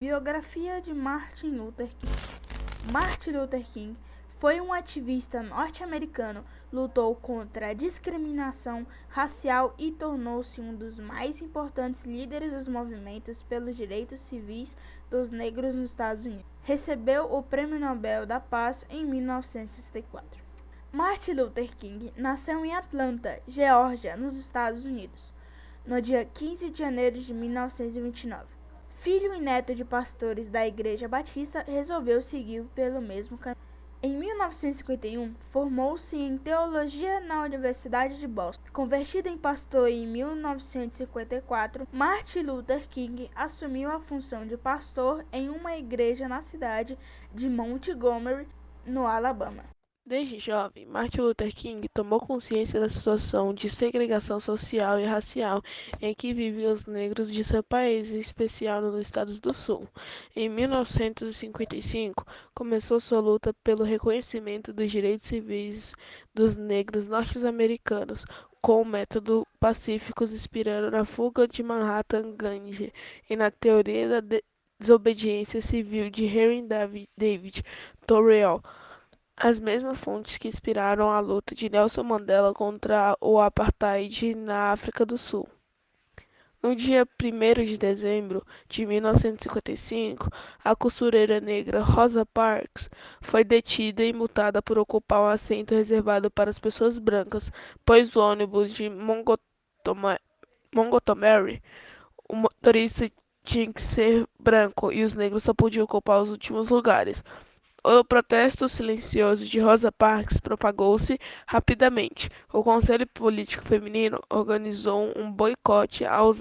Biografia de Martin Luther King. Martin Luther King foi um ativista norte-americano, lutou contra a discriminação racial e tornou-se um dos mais importantes líderes dos movimentos pelos direitos civis dos negros nos Estados Unidos. Recebeu o Prêmio Nobel da Paz em 1964. Martin Luther King nasceu em Atlanta, Geórgia, nos Estados Unidos, no dia 15 de janeiro de 1929. Filho e neto de pastores da Igreja Batista, resolveu seguir pelo mesmo caminho. Em 1951, formou-se em teologia na Universidade de Boston. Convertido em pastor em 1954, Martin Luther King assumiu a função de pastor em uma igreja na cidade de Montgomery, no Alabama. Desde jovem, Martin Luther King tomou consciência da situação de segregação social e racial em que viviam os negros de seu país, em especial nos Estados do Sul. Em 1955, começou sua luta pelo reconhecimento dos direitos civis dos negros norte-americanos, com o método pacífico inspirado na fuga de Manhattan Gandhi e na teoria da desobediência civil de Henry David Thoreau. As mesmas fontes que inspiraram a luta de Nelson Mandela contra o apartheid na África do Sul. No dia 1º de dezembro de 1955, a costureira negra Rosa Parks foi detida e multada por ocupar um assento reservado para as pessoas brancas, pois o ônibus de Montgomery, o motorista tinha que ser branco e os negros só podiam ocupar os últimos lugares. O protesto silencioso de Rosa Parks propagou-se rapidamente. O Conselho Político Feminino organizou um boicote aos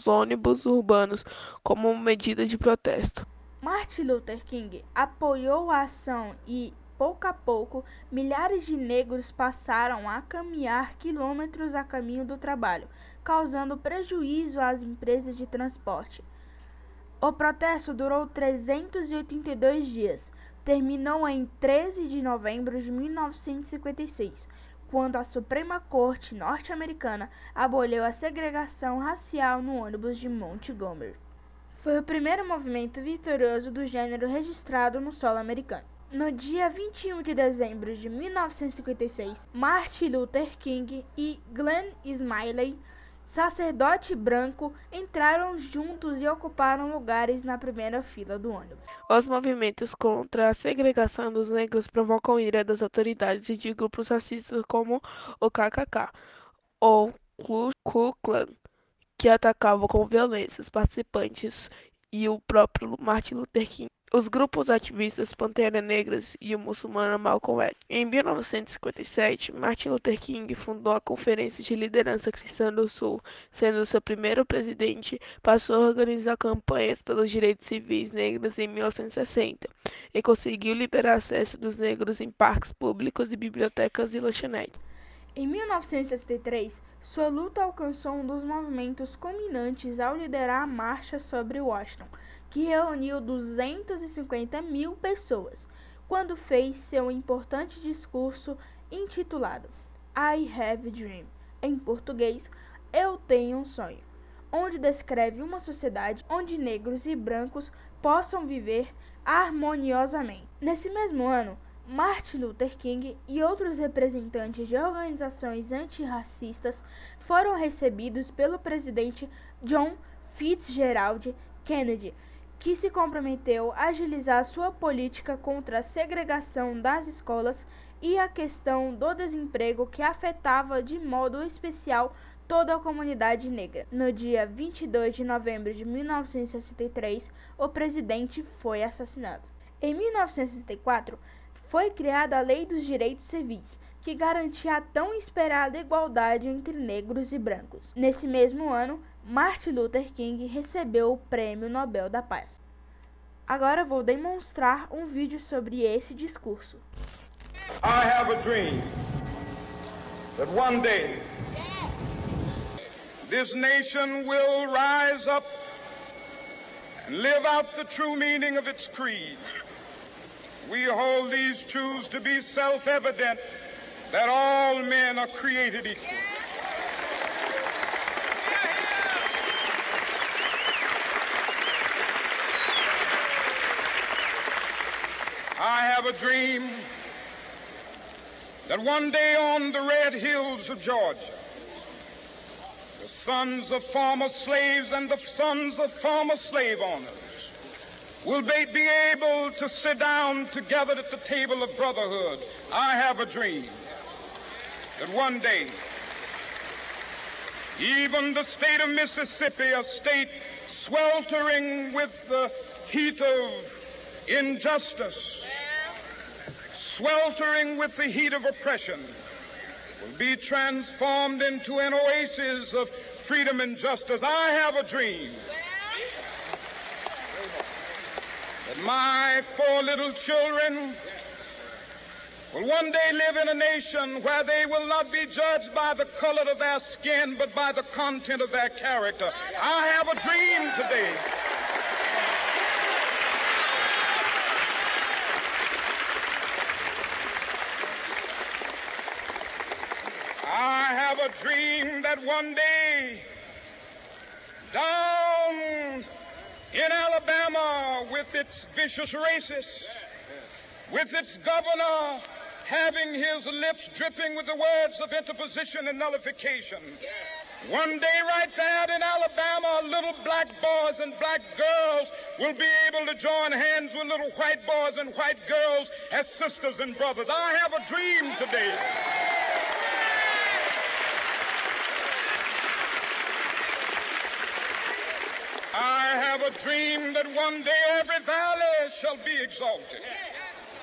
ônibus urbanos como medida de protesto. Martin Luther King apoiou a ação e, pouco a pouco, milhares de negros passaram a caminhar quilômetros a caminho do trabalho, causando prejuízo às empresas de transporte. O protesto durou 382 dias. Terminou em 13 de novembro de 1956, quando a Suprema Corte norte-americana aboliu a segregação racial no ônibus de Montgomery. Foi o primeiro movimento vitorioso do gênero registrado no solo americano. No dia 21 de dezembro de 1956, Martin Luther King e Glenn Smiley, sacerdote branco, entraram juntos e ocuparam lugares na primeira fila do ônibus. Os movimentos contra a segregação dos negros provocam ira das autoridades e de grupos racistas como o KKK, ou Ku Klux, que atacavam com violência os participantes e o próprio Martin Luther King. Os grupos ativistas Pantera Negras e o muçulmano Malcolm X. Em 1957, Martin Luther King fundou a Conferência de Liderança Cristã do Sul, sendo seu primeiro presidente. Passou a organizar campanhas pelos direitos civis negros em 1960 e conseguiu liberar acesso dos negros em parques públicos e bibliotecas e lanchonetes. Em 1963, sua luta alcançou um dos movimentos culminantes ao liderar a Marcha sobre Washington, que reuniu 250 mil pessoas, quando fez seu importante discurso intitulado I Have a Dream, em português, Eu Tenho um Sonho, onde descreve uma sociedade onde negros e brancos possam viver harmoniosamente. Nesse mesmo ano, Martin Luther King e outros representantes de organizações antirracistas foram recebidos pelo presidente John Fitzgerald Kennedy, que se comprometeu a agilizar sua política contra a segregação das escolas e a questão do desemprego que afetava de modo especial toda a comunidade negra. No dia 22 de novembro de 1963, o presidente foi assassinado. Em 1964, foi criada a Lei dos Direitos Civis, que garantia a tão esperada igualdade entre negros e brancos. Nesse mesmo ano, Martin Luther King recebeu o Prêmio Nobel da Paz. Agora vou demonstrar um vídeo sobre esse discurso. I have a dream that one day this nation will rise up and live out the true meaning of its creed. We hold these truths to be self-evident, that all men are created equal. I have a dream that one day on the red hills of Georgia, the sons of former slaves and the sons of former slave owners will be able to sit down together at the table of brotherhood. I have a dream that one day, even the state of Mississippi, a state sweltering with the heat of injustice, sweltering with the heat of oppression, will be transformed into an oasis of freedom and justice. I have a dream that my 4 little children will one day live in a nation where they will not be judged by the color of their skin, but by the content of their character. I have a dream today a dream that one day down in Alabama, with its vicious racists, with its governor having his lips dripping with the words of interposition and nullification, one day right there in Alabama, little black boys and black girls will be able to join hands with little white boys and white girls as sisters and brothers. I have a dream today. I have a dream that one day every valley shall be exalted,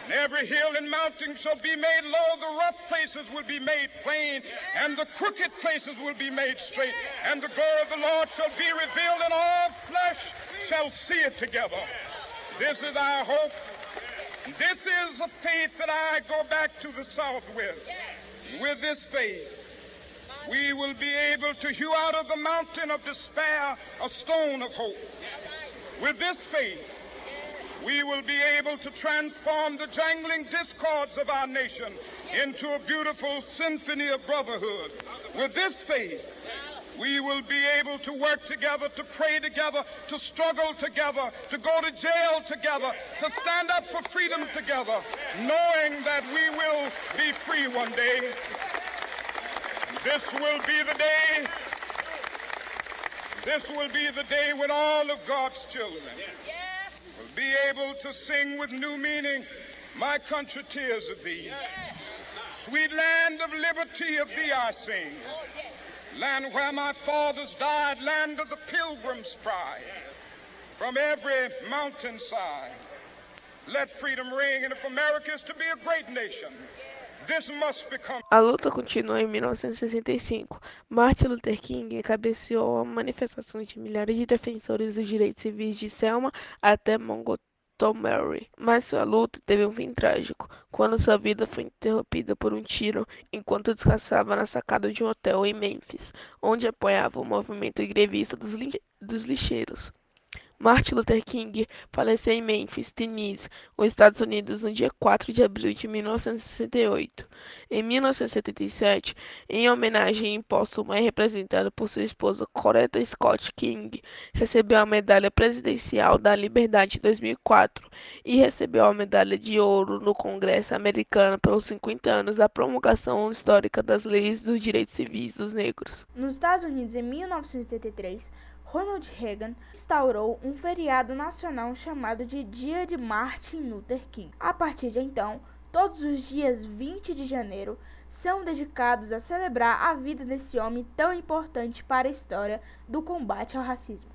and every hill and mountain shall be made low. The rough places will be made plain, and the crooked places will be made straight. And the glory of the Lord shall be revealed, and all flesh shall see it together. This is our hope. This is a faith that I go back to the South with. With this faith, we will be able to hew out of the mountain of despair a stone of hope. With this faith, we will be able to transform the jangling discords of our nation into a beautiful symphony of brotherhood. With this faith, we will be able to work together, to pray together, to struggle together, to go to jail together, to stand up for freedom together, knowing that we will be free one day. This will be the day. This will be the day when all of God's children will be able to sing with new meaning, "My country, tears of thee. Sweet land of liberty, of thee I sing. Land where my fathers died, land of the pilgrim's pride. From every mountainside, let freedom ring. And if America is to be a great nation, this must become..." A luta continuou em 1965. Martin Luther King encabeçou manifestações de milhares de defensores dos direitos civis de Selma até Montgomery. Mas sua luta teve um fim trágico, quando sua vida foi interrompida por um tiro enquanto descansava na sacada de um hotel em Memphis, onde apoiava o movimento grevista dos lixeiros. Martin Luther King faleceu em Memphis, Tennessee, nos Estados Unidos, no dia 4 de abril de 1968. Em 1977, em homenagem póstuma e representada por sua esposa Coretta Scott King, recebeu a Medalha Presidencial da Liberdade em 2004 e recebeu a Medalha de Ouro no Congresso americano pelos 50 anos da promulgação histórica das leis dos direitos civis dos negros. Nos Estados Unidos, em 1983, Ronald Reagan instaurou um feriado nacional chamado de Dia de Martin Luther King. A partir de então, todos os dias 20 de janeiro são dedicados a celebrar a vida desse homem tão importante para a história do combate ao racismo.